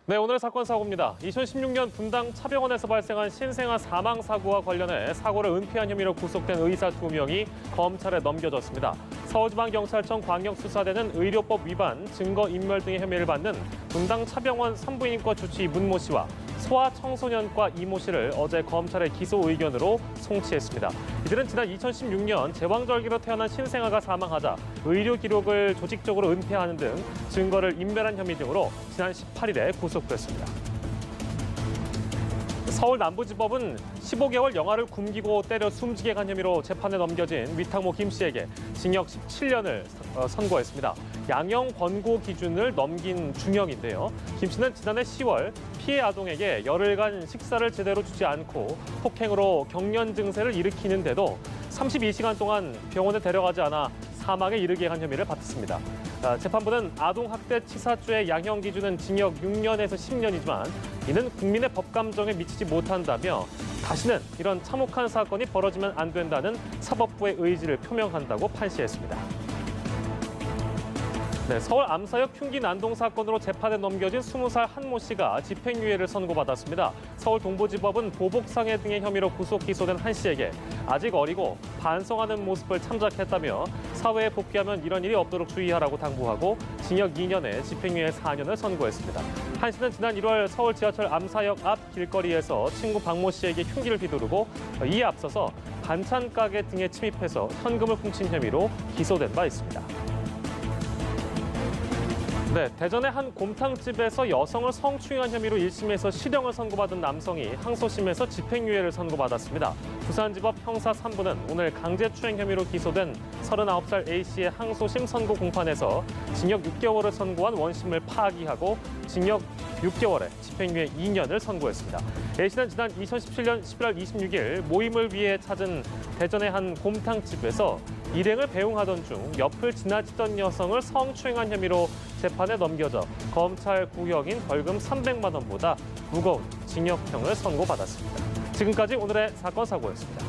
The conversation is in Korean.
네, 오늘 사건 사고입니다. 2016년 분당 차병원에서 발생한 신생아 사망 사고와 관련해 사고를 은폐한 혐의로 구속된 의사 2명이 검찰에 넘겨졌습니다. 서울지방경찰청 광역수사대는 의료법 위반, 증거인멸 등의 혐의를 받는 분당 차병원 산부인과 주치의 문모 씨와 소아청소년과 이모 씨를 어제 검찰의 기소 의견으로 송치했습니다. 이들은 지난 2016년 제왕절개로 태어난 신생아가 사망하자 의료 기록을 조직적으로 은폐하는 등 증거를 인멸한 혐의 등으로 지난 18일에 구속됐습니다. 서울 남부지법은 15개월 영아를 굶기고 때려 숨지게 간 혐의로 재판에 넘겨진 위탁모 김 씨에게 징역 17년을 선고했습니다. 양형 권고 기준을 넘긴 중형인데요. 김 씨는 지난해 10월 피해 아동에게 열흘간 식사를 제대로 주지 않고 폭행으로 경련 증세를 일으키는데도 32시간 동안 병원에 데려가지 않아 사망에 이르게 한 혐의를 받습니다. 재판부는 아동학대치사죄의 양형 기준은 징역 6년에서 10년이지만 이는 국민의 법감정에 미치지 못한다며 다시는 이런 참혹한 사건이 벌어지면 안 된다는 사법부의 의지를 표명한다고 판시했습니다. 네, 서울 암사역 흉기 난동 사건으로 재판에 넘겨진 20살 한모 씨가 집행유예를 선고받았습니다. 서울 동부지법은 보복상해 등의 혐의로 구속 기소된 한 씨에게 아직 어리고 반성하는 모습을 참작했다며 사회에 복귀하면 이런 일이 없도록 주의하라고 당부하고 징역 2년에 집행유예 4년을 선고했습니다. 한 씨는 지난 1월 서울 지하철 암사역 앞 길거리에서 친구 박모 씨에게 흉기를 휘두르고 이에 앞서서 반찬 가게 등에 침입해서 현금을 훔친 혐의로 기소된 바 있습니다. 네, 대전의 한 곰탕집에서 여성을 성추행한 혐의로 1심에서 실형을 선고받은 남성이 항소심에서 집행유예를 선고받았습니다. 부산지법 형사 3부는 오늘 강제추행 혐의로 기소된 39살 A씨의 항소심 선고 공판에서 징역 6개월을 선고한 원심을 파기하고 징역 6개월에 집행유예 2년을 선고했습니다. A씨는 지난 2017년 11월 26일 모임을 위해 찾은 대전의 한 곰탕집에서 일행을 배웅하던 중 옆을 지나치던 여성을 성추행한 혐의로 재판에 넘겨져 검찰 구형인 벌금 300만 원보다 무거운 징역형을 선고받았습니다. 지금까지 오늘의 사건 사고였습니다.